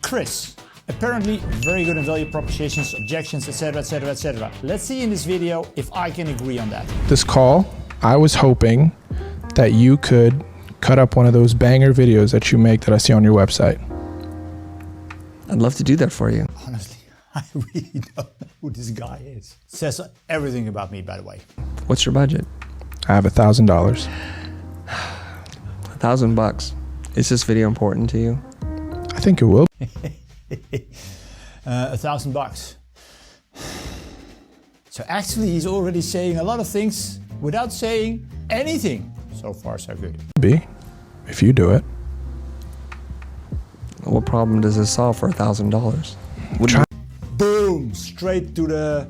Chris. Apparently very good in value propositions, objections, etc, etc, etc. Let's see in this video if I can agree on that. This call, I was hoping that you could cut up one of those banger videos that you make that I see on your website. I'd love to do that for you. Honestly, I really don't know who this guy is. Says everything about me, by the way. What's your budget? I have $1,000. $1,000. Is this video important to you? I think it will. $1,000. So actually he's already saying a lot of things without saying anything. So far so good. Be, if you do it. What problem does this solve for $1,000? Boom! Straight to the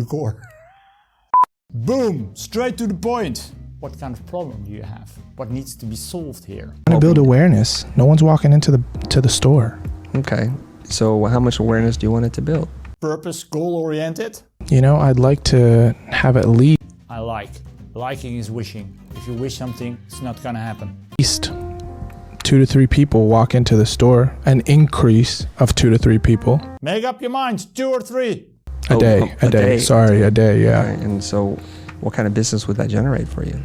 core. Boom! Straight to the point. What kind of problem do you have? What needs to be solved here? I'm trying to build awareness. No one's walking into the store. Okay. So how much awareness do you want it to build? Purpose, goal-oriented. You know, I'd like to have at least I like. Liking is wishing. If you wish something, it's not gonna happen. 2 to 3 people walk into the store, an increase of 2 to 3 people. Make up your minds, 2 or 3. A day. Sorry, a day, yeah. Okay. And so what kind of business would that generate for you?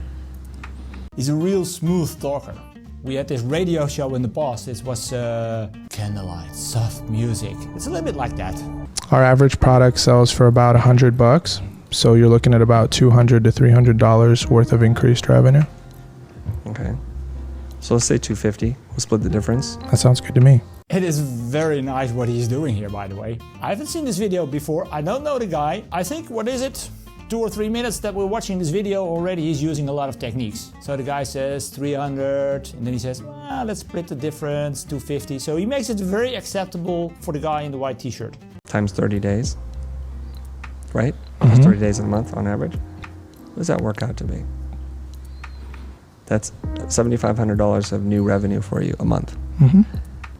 He's a real smooth talker. We had this radio show in the past. It was candlelight, soft music. It's a little bit like that. Our average product sells for about $100. So you're looking at about $200 to $300 worth of increased revenue. Okay. So let's say $250. We'll split the difference. That sounds good to me. It is very nice what he's doing here, by the way. I haven't seen this video before. I don't know the guy. I think, what is it? 2 or 3 minutes that we're watching this video already, he's using a lot of techniques. So the guy says 300, and then he says, well, let's split the difference, 250. So he makes it very acceptable for the guy in the white t-shirt. Times 30 days, right? Almost 30 days in a month on average. What does that work out to be? That's $7,500 of new revenue for you a month.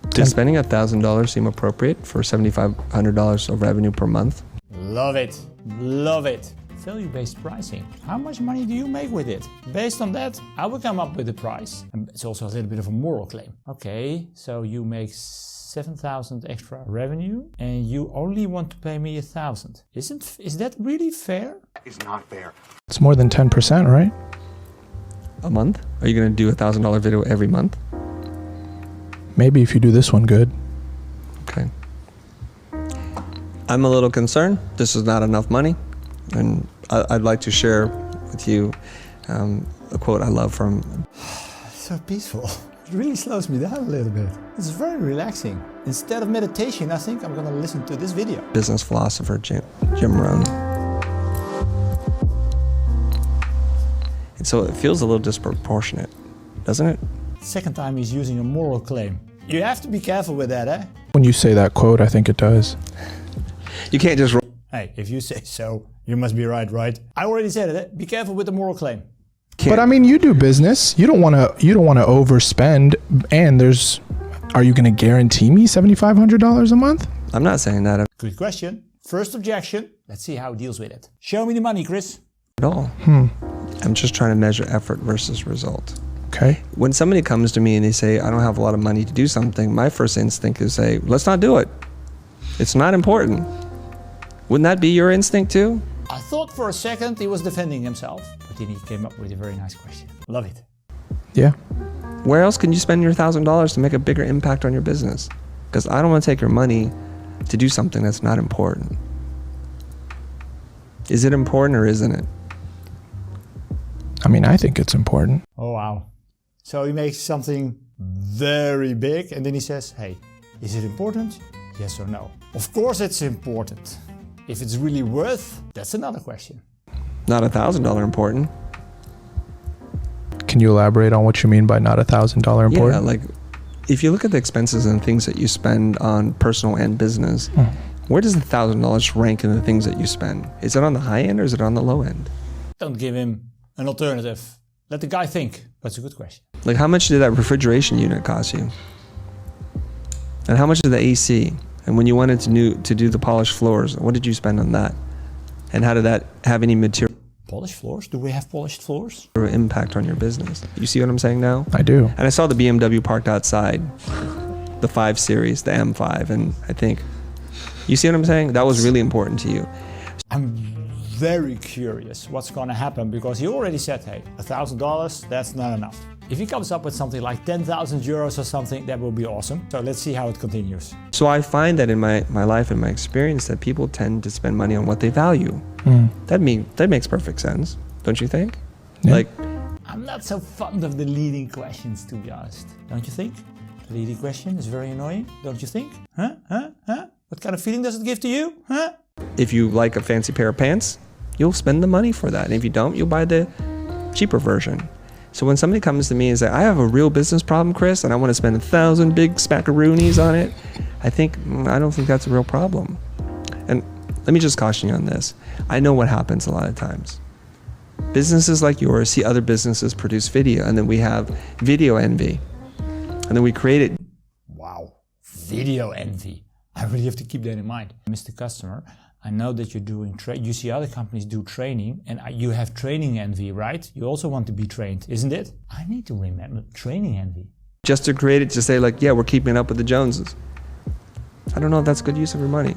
Does spending $1,000 seem appropriate for $7,500 of revenue per month? Love it, love it. Value-based pricing. How much money do you make with it? Based on that, I will come up with a price. And it's also a little bit of a moral claim. Okay, so you make 7,000 extra revenue and you only want to pay me 1,000. Is that really fair? That is not fair. It's more than 10%, right? A month? Are you going to do a $1,000 video every month? Maybe if you do this one good. Okay. I'm a little concerned. This is not enough money. And I'd like to share with you a quote I love from... So peaceful. It really slows me down a little bit. It's very relaxing. Instead of meditation, I think I'm gonna listen to this video. Business philosopher Jim Rohn. And so it feels a little disproportionate, doesn't it? Second time he's using a moral claim. You have to be careful with that, eh? When you say that quote, I think it does. You can't just... Hey, if you say so, you must be right? I already said it, eh? Be careful with the moral claim. But I mean, you do business. You don't want to overspend. And are you going to guarantee me $7,500 a month? I'm not saying that Good question. First objection. Let's see how he deals with it. Show me the money, Chris. at all. I'm just trying to measure effort versus result. Okay. When somebody comes to me and they say, I don't have a lot of money to do something, my first instinct is say, let's not do it. It's not important. Wouldn't that be your instinct too? I thought for a second he was defending himself, but then he came up with a very nice question. Love it. Yeah. Where else can you spend your $1,000 to make a bigger impact on your business? Because I don't want to take your money to do something that's not important. Is it important or isn't it? I mean, I think it's important. Oh, wow. So he makes something very big and then he says, hey, is it important? Yes or no? Of course it's important. If it's really worth, that's another question. Not $1,000 important. Can you elaborate on what you mean by not $1,000 important? Yeah, like if you look at the expenses and things that you spend on personal and business, where does $1,000 rank in the things that you spend? Is it on the high end or is it on the low end? Don't give him an alternative. Let the guy think. That's a good question. Like how much did that refrigeration unit cost you? And how much did the AC? And when you wanted to do the polished floors, what did you spend on that? And how did that have any material? Polished floors? Do we have polished floors? Impact on your business. You see what I'm saying now? I do. And I saw the BMW parked outside, the 5 Series, the M5, and I think, you see what I'm saying? That was really important to you. I'm very curious what's going to happen, because he already said, hey, $1,000, that's not enough. If he comes up with something like 10,000 euros or something, that will be awesome. So let's see how it continues. So I find that in my life and my experience that people tend to spend money on what they value. That makes perfect sense, don't you think? Yeah. Like, I'm not so fond of the leading questions, to be honest. Don't you think? The leading question is very annoying, don't you think? Huh? What kind of feeling does it give to you? Huh? if you like a fancy pair of pants, you'll spend the money for that. And if you don't, you'll buy the cheaper version. So when somebody comes to me and says, I have a real business problem, Chris, and I want to spend 1,000 big smackaroonies on it, I don't think that's a real problem. And let me just caution you on this. I know what happens a lot of times. Businesses like yours see other businesses produce video, and then we have video envy. And then we create it. Wow, video envy. I really have to keep that in mind. Mr. Customer, I know that you're doing you see other companies do training, and you have training envy, right? You also want to be trained, isn't it? I need to remember training envy. Just to create it, to say like, yeah, we're keeping up with the Joneses. I don't know if that's good use of your money.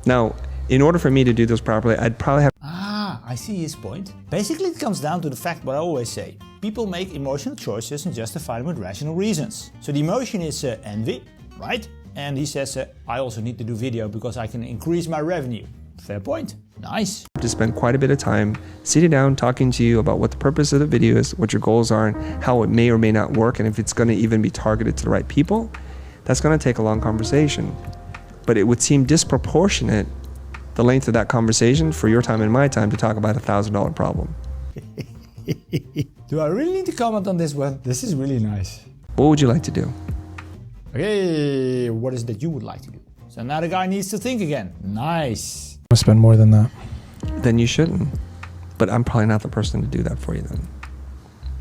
Now, in order for me to do this properly, I'd probably have... I see his point. Basically, it comes down to the fact what I always say. People make emotional choices and justify them with rational reasons. So the emotion is envy, right? And he says, I also need to do video because I can increase my revenue. Fair point. Nice. To spend quite a bit of time sitting down, talking to you about what the purpose of the video is, what your goals are, and how it may or may not work, and if it's going to even be targeted to the right people. That's going to take a long conversation. But it would seem disproportionate, the length of that conversation, for your time and my time to talk about a $1,000 problem. Do I really need to comment on this one? This is really nice. What would you like to do? Okay, what is it that you would like to do? So now the guy needs to think again. Nice. I spend more than that. Then you shouldn't. But I'm probably not the person to do that for you then.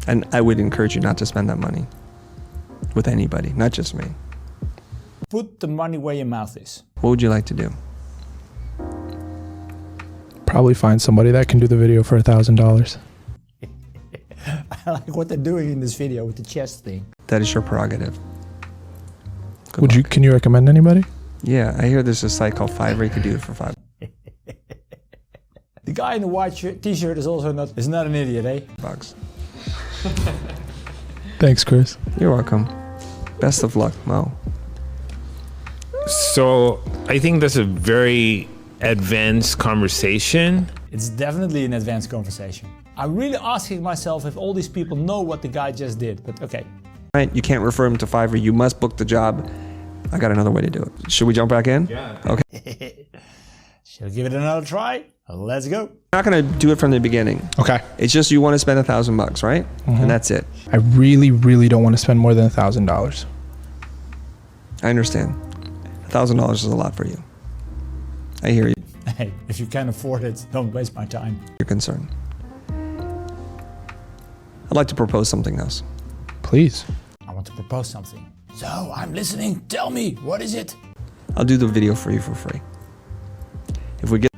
And I would encourage you not to spend that money with anybody, not just me. Put the money where your mouth is. What would you like to do? Probably find somebody that can do the video for $1,000. I like what they're doing in this video with the chest thing. That is your prerogative. Good luck. Can you recommend anybody? Yeah, I hear there's a site called Fiverr. You could do it for $5. The guy in the white t-shirt is also not an idiot, eh? Thanks, Chris. You're welcome. Best of luck, Mo. So I think that's a very advanced conversation. It's definitely an advanced conversation. I'm really asking myself if all these people know what the guy just did, but okay. Right, you can't refer him to Fiverr. You must book the job. I got another way to do it. Should we jump back in? Yeah. Okay. Shall we give it another try? Let's go. I'm not going to do it from the beginning. Okay. It's just you want to spend $1,000, right? And that's it. I really, really don't want to spend more than $1,000. I understand. $1,000 is a lot for you. I hear you. Hey, if you can afford it, don't waste my time. Your concern. I'd like to propose something else. Please. I want to propose something. So, I'm listening. Tell me, what is it? I'll do the video for you for free. If we get...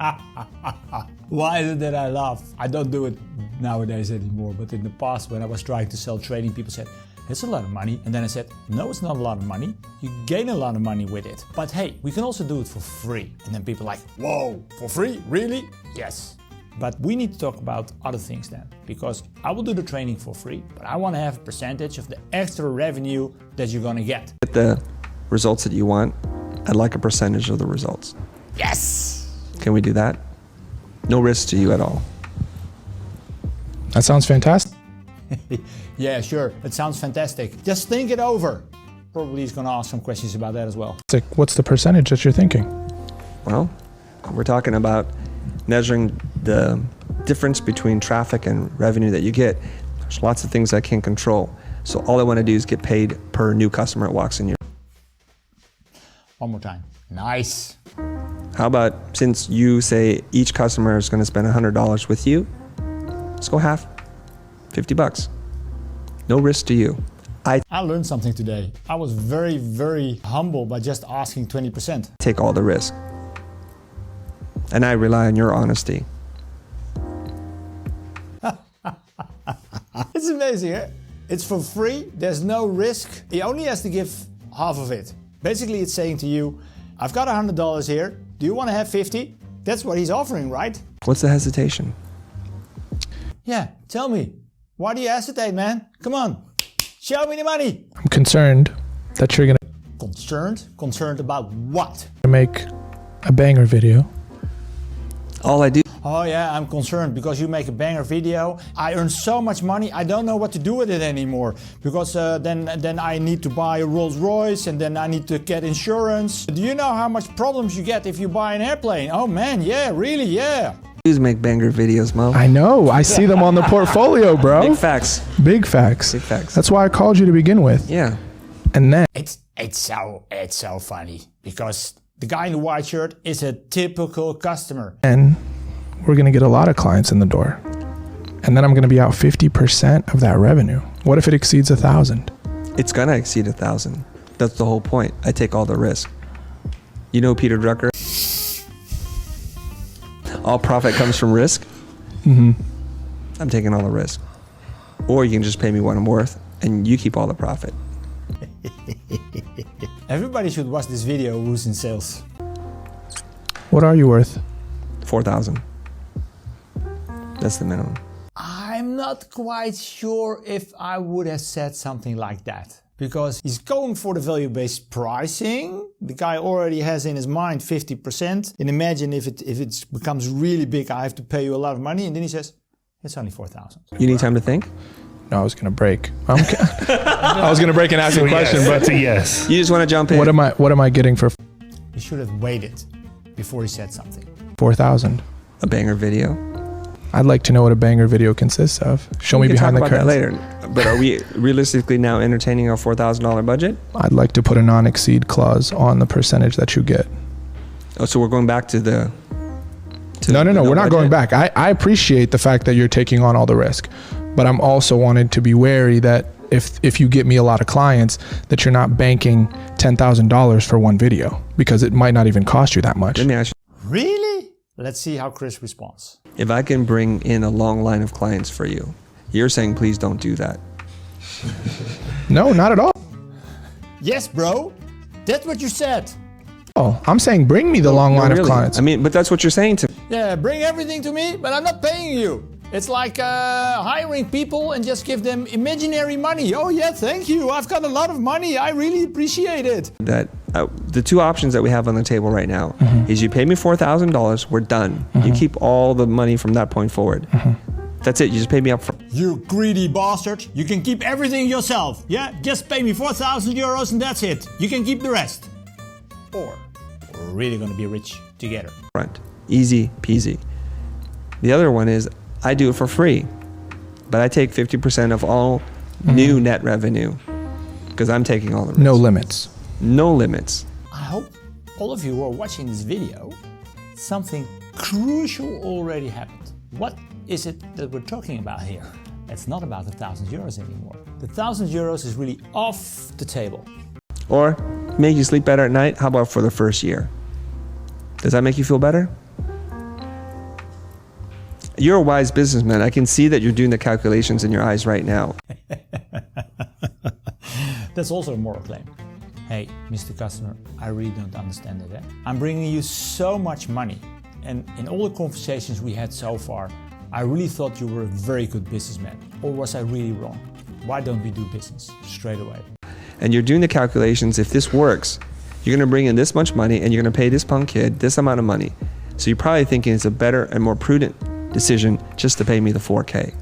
Why is it that I laugh? I don't do it nowadays anymore, but in the past when I was trying to sell training, people said, it's a lot of money. And then I said, no, it's not a lot of money. You gain a lot of money with it. But hey, we can also do it for free. And then people are like, whoa, for free? Really? Yes. But we need to talk about other things then, because I will do the training for free, but I want to have a percentage of the extra revenue that you're going to get. the results that you want, I'd like a percentage of the results. Yes! Can we do that? No risk to you at all. That sounds fantastic. Yeah, sure. It sounds fantastic. Just think it over. Probably he's going to ask some questions about that as well. What's the percentage that you're thinking? Well, we're talking about measuring the difference between traffic and revenue that you get. There's lots of things I can't control. So all I want to do is get paid per new customer that walks in your... One more time. Nice. How about, since you say each customer is going to spend $100 with you, let's go half, $50. No risk to you. I learned something today. I was very, very humble by just asking 20%. Take all the risk. And I rely on your honesty. amazing, eh? It's for free, there's no risk. He only has to give half of it. Basically, it's saying to you, I've got $100 here. Do you want to have 50? That's what he's offering, right? What's the hesitation? Yeah, tell me. Why do you hesitate, man? Come on, show me the money. I'm concerned that you're gonna Concerned? Concerned about what? make a banger video. All I do. Oh yeah, I'm concerned because you make a banger video. I earn so much money, I don't know what to do with it anymore. Because then I need to buy a Rolls Royce and then I need to get insurance. Do you know how much problems you get if you buy an airplane? Oh man, yeah, really, yeah. Do make banger videos, Mo. I know. I see them on the portfolio, bro. Big facts. Big facts. Big facts. That's why I called you to begin with. Yeah. And then It's so funny because the guy in the white shirt is a typical customer. we're going to get a lot of clients in the door. And then I'm going to be out 50% of that revenue. What if it exceeds 1,000? It's going to exceed 1,000. That's the whole point. I take all the risk. You know Peter Drucker? All profit comes from risk. Mm-hmm. I'm taking all the risk. Or you can just pay me what I'm worth and you keep all the profit. Everybody should watch this video who's in sales. What are you worth? 4,000. That's the minimum. I'm not quite sure if I would have said something like that. Because he's going for the value-based pricing. The guy already has in his mind 50%. And imagine if it becomes really big, I have to pay you a lot of money. And then he says, it's only 4,000. You need time to think? No, I was going to break. I was going to break and ask a question, yes, but that's a yes. You just want to jump in. What am I getting for He should have waited before he said something. 4,000? A banger video? I'd like to know what a banger video consists of. Show me behind the curtain. We can talk about that later. But are we realistically now entertaining a $4,000 budget? I'd like to put a non-exceed clause on the percentage that you get. Oh, so we're going back to the... No, we're not budget? going back. I appreciate the fact that you're taking on all the risk, but I'm also wanted to be wary that if you get me a lot of clients, that you're not banking $10,000 for one video, because it might not even cost you that much. Let me ask you, Really? Let's see how Chris responds. if I can bring in a long line of clients for you, you're saying please don't do that. No, not at all. Yes, bro. That's what you said. Oh, I'm saying bring me the long line of Really? clients. I mean, but that's what you're saying to me. Yeah, bring everything to me, but I'm not paying you. It's like hiring people and just give them imaginary money. Oh yeah, thank you. I've got a lot of money. I really appreciate it. That the two options that we have on the table right now is you pay me $4,000, we're done. You keep all the money from that point forward. That's it. You just pay me up front. You greedy bastard. You can keep everything yourself. Yeah, just pay me 4,000 euros and that's it. You can keep the rest. Or we're really gonna be rich together. Easy peasy. The other one is I do it for free, but I take 50% of all new net revenue because I'm taking all the risk. No limits. No limits. I hope all of you who are watching this video, something crucial already happened. What is it that we're talking about here? It's not about the 1,000 euros anymore. The 1,000 euros is really off the table. Or make you sleep better at night. How about for the first year? Does that make you feel better? You're a wise businessman. I can see that you're doing the calculations in your eyes right now. That's also a moral claim. Hey, Mr. Customer, I really don't understand it. I'm bringing you so much money. And in all the conversations we had so far, I really thought you were a very good businessman. Or was I really wrong? Why don't we do business straight away? And you're doing the calculations. If this works, you're going to bring in this much money and you're going to pay this punk kid this amount of money. So you're probably thinking it's a better and more prudent decision just to pay me the 4K.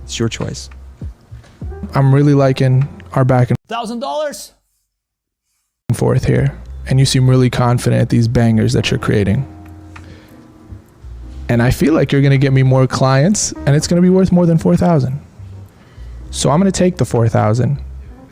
It's your choice. I'm really liking our back and $1,000? forth here, and you seem really confident at these bangers that you're creating. And I feel like you're going to get me more clients, and it's going to be worth more than 4,000. So I'm going to take the 4,000.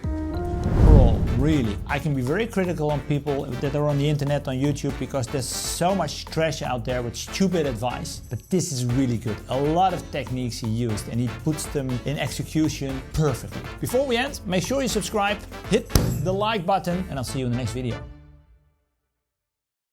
Bro, really, I can be very critical on people that are on the internet, on YouTube, because there's so much trash out there with stupid advice. But this is really good. A lot of techniques he used, and he puts them in execution perfectly. Before we end, make sure you subscribe, hit the like button, and I'll see you in the next video.